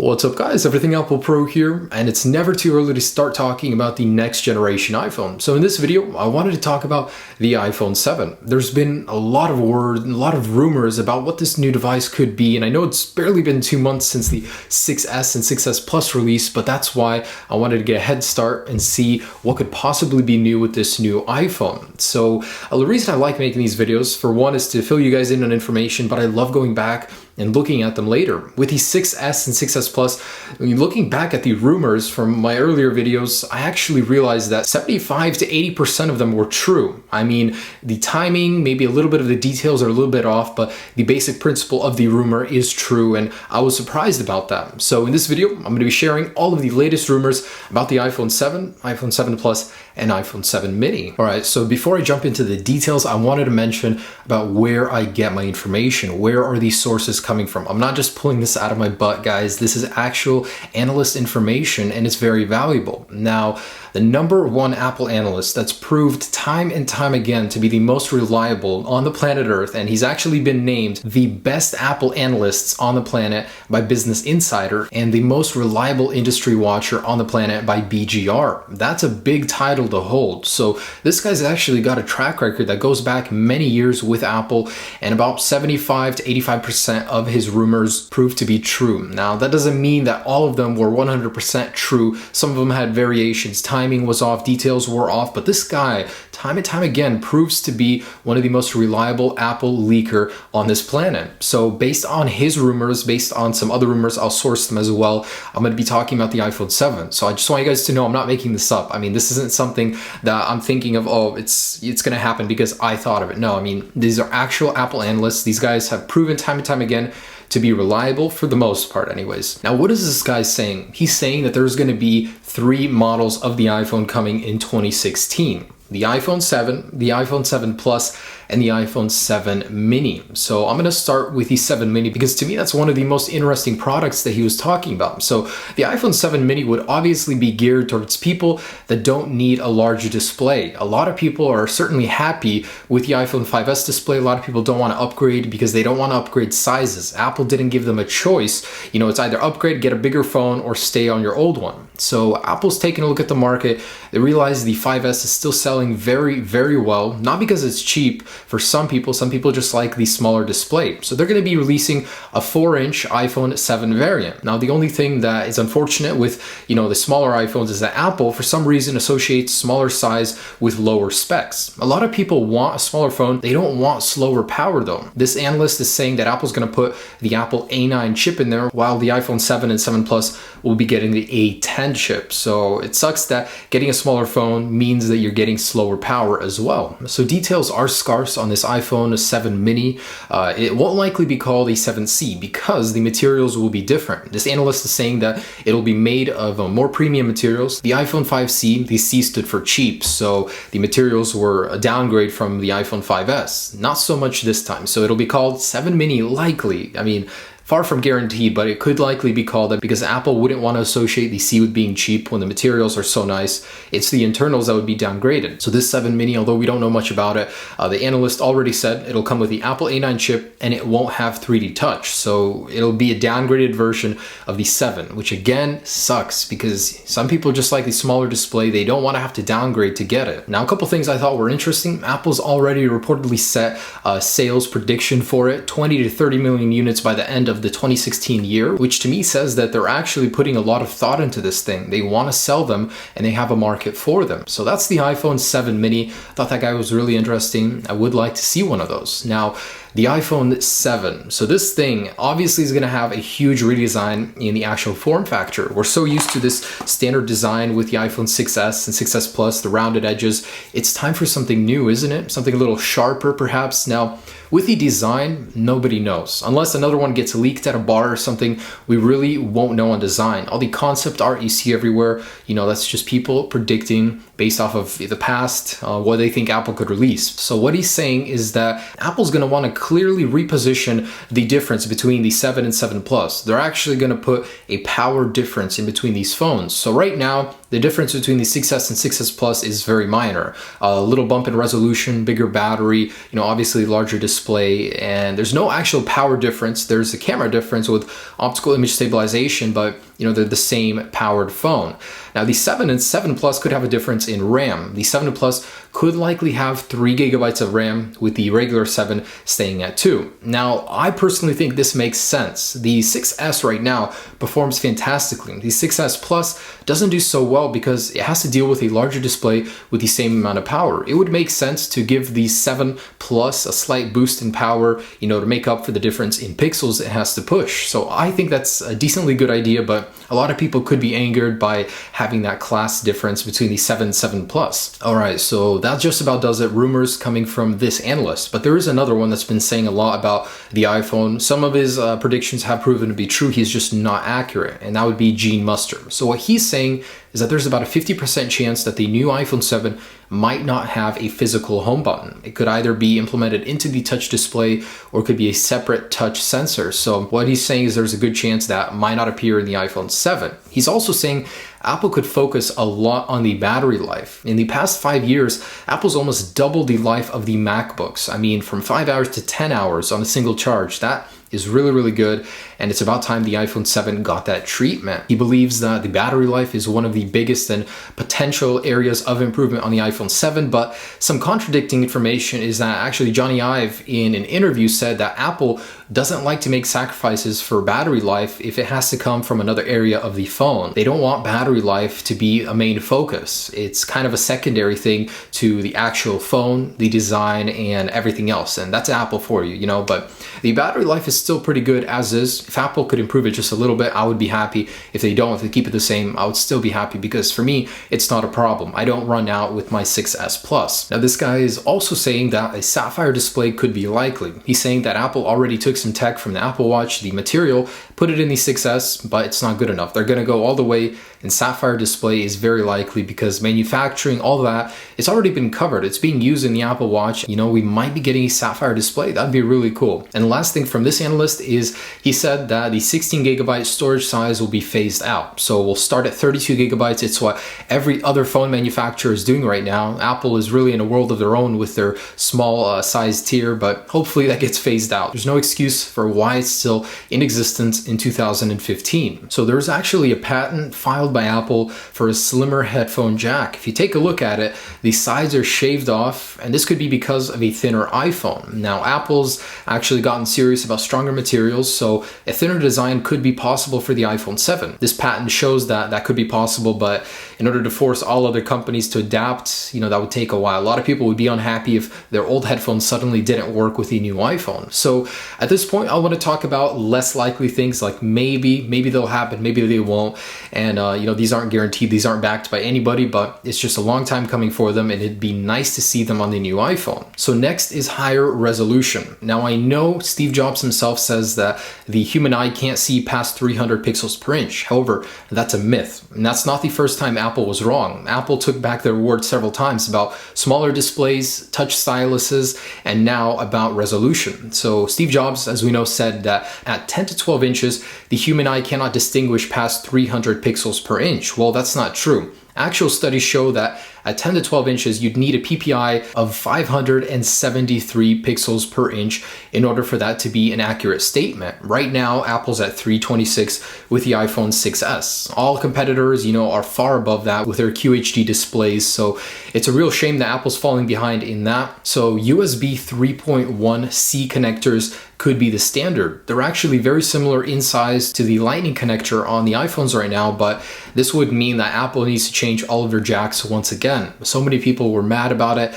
What's up guys, Everything Apple Pro here, and it's never too early to start talking about the next generation iPhone. So in this video, I wanted to talk about the iPhone 7. There's been a lot of word, a lot of rumors about what this new device could be, and I know it's barely been 2 months since the 6S and 6S Plus release, but that's why I wanted to get a head start and see what could possibly be new with this new iPhone. So the reason I like making these videos, for one, is to fill you guys in on information, but I love going back and looking at them later. With the 6S and 6S Plus, looking back at the rumors from my earlier videos, I actually realized that 75 to 80% of them were true. I mean, the timing, maybe a little bit of the details are a little bit off, but the basic principle of the rumor is true, and I was surprised about that. So in this video, I'm going to be sharing all of the latest rumors about the iPhone 7, iPhone 7 Plus, and iPhone 7 mini. Alright, so before I jump into the details, I wanted to mention about where I get my information. Where are these sources coming from? I'm not just pulling this out of my butt, guys. This is actual analyst information, and it's very valuable. Now, the #1 Apple analyst that's proved time and time again to be the most reliable on the planet Earth, and he's actually been named the best Apple analysts on the planet by Business Insider and the most reliable industry watcher on the planet by BGR. That's a big title to hold. So this guy's actually got a track record that goes back many years with Apple, and about 75 to 85% of his rumors proved to be true. Now, that doesn't mean that all of them were 100% true. Some of them had variations. Timing was off, details were off, but this guy, time and time again, proves to be one of the most reliable Apple leaker on this planet. So based on his rumors, based on some other rumors, I'll source them as well. I'm going to be talking about the iPhone 7. So I just want you guys to know I'm not making this up. I mean, this isn't something that I'm thinking of, oh, it's going to happen because I thought of it. No, I mean, these are actual Apple analysts. These guys have proven time and time again to be reliable, for the most part anyways. Now, what is this guy saying? He's saying that there's going to be 3 models of the iPhone coming in 2016. The iPhone 7, the iPhone 7 Plus, and the iPhone 7 mini. So I'm going to start with the 7 mini because to me that's one of the most interesting products that he was talking about. So the iPhone 7 mini would obviously be geared towards people that don't need a larger display. A lot of people are certainly happy with the iPhone 5S display. A lot of people don't want to upgrade because they don't want to upgrade sizes. Apple didn't give them a choice. You know, it's either upgrade, get a bigger phone, or stay on your old one. So Apple's taking a look at the market. They realize the 5S is still selling very, very well, not because it's cheap. For some people just like the smaller display. So they're going to be releasing a 4-inch iPhone 7 variant. Now, the only thing that is unfortunate with, the smaller iPhones is that Apple, for some reason, associates smaller size with lower specs. A lot of people want a smaller phone. They don't want slower power, though. This analyst is saying that Apple's going to put the Apple A9 chip in there, while the iPhone 7 and 7 Plus will be getting the A10 chip. So it sucks that getting a smaller phone means that you're getting slower power as well. So details are scarce on this iPhone 7 mini. It won't likely be called a 7C because the materials will be different. This analyst is saying that it'll be made of more premium materials. The iPhone 5C, the C stood for cheap, so the materials were a downgrade from the iPhone 5S. Not so much this time, so it'll be called 7 mini likely. I mean, far from guaranteed, but it could likely be called that because Apple wouldn't want to associate the C with being cheap when the materials are so nice. It's the internals that would be downgraded. So this 7 mini, although we don't know much about it, the analyst already said it'll come with the Apple A9 chip and it won't have 3D touch. So it'll be a downgraded version of the 7, which again sucks because some people just like the smaller display. They don't want to have to downgrade to get it. Now, a couple things I thought were interesting. Apple's already reportedly set a sales prediction for it, 20 to 30 million units by the end of the 2016 year, which to me says that they're actually putting a lot of thought into this thing. They want to sell them and they have a market for them. So that's the iPhone 7 mini. I thought that guy was really interesting. I would like to see one of those. Now, the iPhone 7. So this thing obviously is going to have a huge redesign in the actual form factor. We're so used to this standard design with the iPhone 6S and 6S Plus, the rounded edges. It's time for something new, isn't it? Something a little sharper, perhaps. Now, with the design, nobody knows. Unless another one gets leaked at a bar or something, we really won't know on design. All the concept art you see everywhere, that's just people predicting based off of the past, what they think Apple could release. So what he's saying is that Apple's going to want to clearly reposition the difference between the 7 and 7 Plus. They're actually going to put a power difference in between these phones. So right now, The difference between the 6S and 6S Plus is very minor. A little bump in resolution, bigger battery, obviously larger display, and there's no actual power difference. There's a camera difference with optical image stabilization, but they're the same powered phone. Now the 7 and 7 Plus could have a difference in RAM. The 7 Plus could likely have 3 gigabytes of RAM, with the regular 7 staying at 2. Now, I personally think this makes sense. The 6S right now performs fantastically. The 6S Plus doesn't do so well because it has to deal with a larger display with the same amount of power. It would make sense to give the 7 Plus a slight boost in power, to make up for the difference in pixels it has to push. So I think that's a decently good idea, but a lot of people could be angered by having that class difference between the 7 and 7 Plus. Alright, so that just about does it. Rumors coming from this analyst, but there is another one that's been saying a lot about the iPhone. Some of his predictions have proven to be true. He's just not accurate, and that would be Gene Muster. So what he's saying is that there's about a 50% chance that the new iPhone 7 might not have a physical home button. It could either be implemented into the touch display or it could be a separate touch sensor. So what he's saying is there's a good chance that might not appear in the iPhone 7. He's also saying Apple could focus a lot on the battery life. In the past 5 years, Apple's almost doubled the life of the MacBooks. I mean, from 5 hours to 10 hours on a single charge. That is really, really good, and it's about time the iPhone 7 got that treatment. He believes that the battery life is one of the biggest and potential areas of improvement on the iPhone 7, but some contradicting information is that actually Johnny Ive in an interview said that Apple doesn't like to make sacrifices for battery life if it has to come from another area of the phone. They don't want battery life to be a main focus. It's kind of a secondary thing to the actual phone, the design, and everything else, and that's Apple for you, but the battery life is still pretty good as is. If Apple could improve it just a little bit, I would be happy. If they don't, if they keep it the same, I would still be happy, because for me, it's not a problem. I don't run out with my 6S Plus. Now, this guy is also saying that a sapphire display could be likely. He's saying that Apple already took some tech from the Apple Watch, the material, put it in the 6S, but it's not good enough. They're going to go all the way, and sapphire display is very likely because manufacturing, all that, it's already been covered. It's being used in the Apple Watch. We might be getting a sapphire display. That'd be really cool. And the last thing from this analyst is he said that the 16 gigabyte storage size will be phased out. So we'll start at 32 gigabytes. It's what every other phone manufacturer is doing right now. Apple is really in a world of their own with their small size tier, but hopefully that gets phased out. There's no excuse for why it's still in existence in 2015. So there's actually a patent filed by Apple for a slimmer headphone jack. If you take a look at it, the sides are shaved off, and this could be because of a thinner iPhone. Now, Apple's actually gotten serious about stronger materials, so a thinner design could be possible for the iPhone 7. This patent shows that that could be possible, but in order to force all other companies to adapt, that would take a while. A lot of people would be unhappy if their old headphones suddenly didn't work with the new iPhone. So at this point, I want to talk about less likely things, like maybe they'll happen, maybe they won't, and these aren't guaranteed, these aren't backed by anybody, but it's just a long time coming for them, and it'd be nice to see them on the new iPhone. So next is higher resolution. Now, I know Steve Jobs himself says that the human eye can't see past 300 pixels per inch. However, that's a myth, and that's not the first time Apple was wrong. Apple took back their word several times about smaller displays, touch styluses, and now about resolution. So Steve Jobs, as we know, said that at 10 to 12 inches, the human eye cannot distinguish past 300 pixels per inch. Well, that's not true. Actual studies show that at 10 to 12 inches, you'd need a PPI of 573 pixels per inch in order for that to be an accurate statement. Right now, Apple's at 326 with the iPhone 6S. All competitors, are far above that with their QHD displays, so it's a real shame that Apple's falling behind in that. So USB 3.1C connectors could be the standard. They're actually very similar in size to the Lightning connector on the iPhones right now, but this would mean that Apple needs to change all of their jacks once again. So many people were mad about it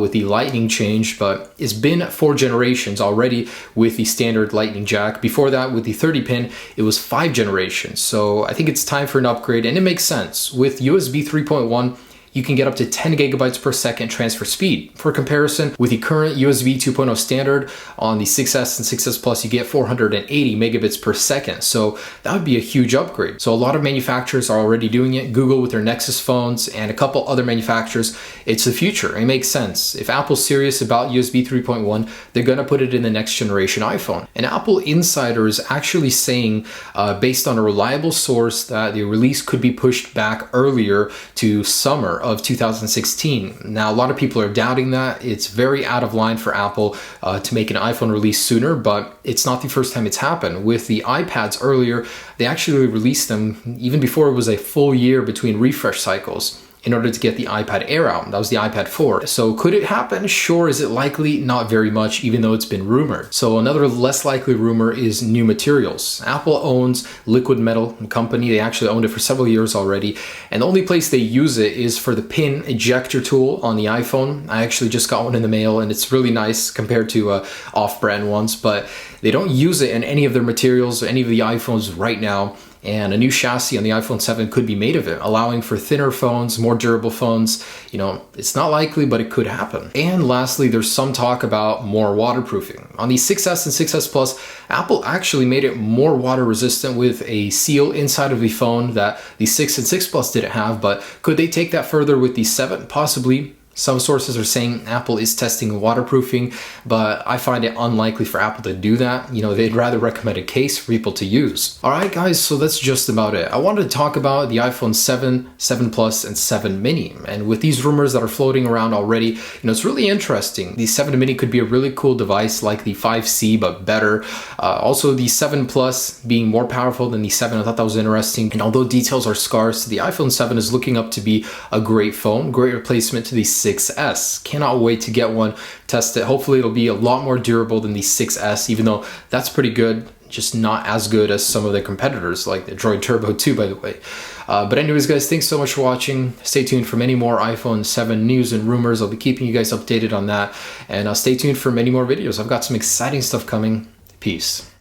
with the Lightning change, but it's been 4 generations already with the standard Lightning jack. Before that, with the 30 pin, it was 5 generations. So I think it's time for an upgrade, and it makes sense. With USB 3.1, you can get up to 10 gigabytes per second transfer speed. For comparison, with the current USB 2.0 standard on the 6S and 6S Plus, you get 480 megabits per second. So that would be a huge upgrade. So a lot of manufacturers are already doing it. Google with their Nexus phones and a couple other manufacturers. It's the future. It makes sense. If Apple's serious about USB 3.1, they're going to put it in the next generation iPhone. An Apple insider is actually saying, based on a reliable source, that the release could be pushed back earlier to summer of 2016. Now, a lot of people are doubting that. It's very out of line for Apple to make an iPhone release sooner, but it's not the first time it's happened. With the iPads earlier, they actually released them even before it was a full year between refresh cycles, in order to get the iPad Air out. That was the iPad 4. So could it happen? Sure. Is it likely? Not very much, even though it's been rumored. So another less likely rumor is new materials. Apple owns Liquid Metal Company. They actually owned it for several years already. And the only place they use it is for the pin ejector tool on the iPhone. I actually just got one in the mail and it's really nice compared to off-brand ones, but they don't use it in any of their materials or any of the iPhones right now. And a new chassis on the iPhone 7 could be made of it, allowing for thinner phones, more durable phones. You know, it's not likely, but it could happen. And lastly, there's some talk about more waterproofing. On the 6S and 6S Plus, Apple actually made it more water resistant with a seal inside of the phone that the 6 and 6 Plus didn't have, but could they take that further with the 7? Possibly. Some sources are saying Apple is testing waterproofing, but I find it unlikely for Apple to do that. You know, they'd rather recommend a case for people to use. All right, guys, so that's just about it. I wanted to talk about the iPhone 7, 7 Plus, and 7 Mini. And with these rumors that are floating around already, you know, it's really interesting. The 7 Mini could be a really cool device like the 5C, but better. Also, the 7 Plus being more powerful than the 7, I thought that was interesting. And although details are scarce, the iPhone 7 is looking up to be a great phone, great replacement to the 6S. Cannot wait to get one, test it. Hopefully it'll be a lot more durable than the 6S, even though that's pretty good, just not as good as some of the competitors like the Droid Turbo 2, by the way. But anyways, guys, thanks so much for watching. Stay tuned for many more iPhone 7 news and rumors. I'll be keeping you guys updated on that. And stay tuned for many more videos. I've got some exciting stuff coming. Peace.